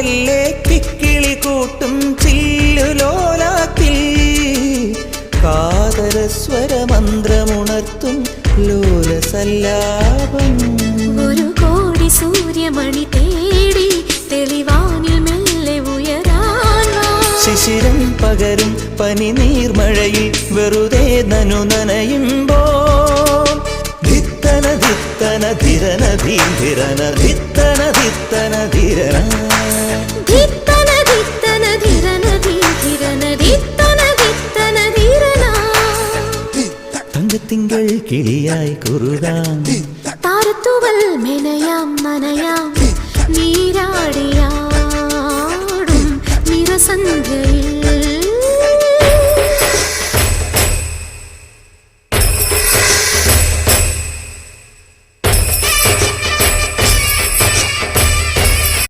മെല്ലെ കിക്കിളി കൂട്ടും ചില്ലുലോലാത്തിൽ കാതരസ്വരമന്ത്രമുണർത്തും ലോലസല്ലാപം. ഒരു കോടി സൂര്യമണി തേടി തെളിവാനിൽ മെല്ലെ ഉയരാൻ ശിശിരം പകരും പനി നീർമഴയിൽ വെറുതെ നനു നനയുമ്പോൾ ധിത്തന ധിത്തന ധിരന ധീരന ധിത്തന ധിത്തന ധിരന ധിത്തന ധിത്തന ധിരന ധീരന ധിത്തന ധിത്തന ധിരന. തങ്കത്തിങ്കൾ കിളിയായി കുറുകാം താരത്തുവൽ മെനയാം നനയാം നീരാ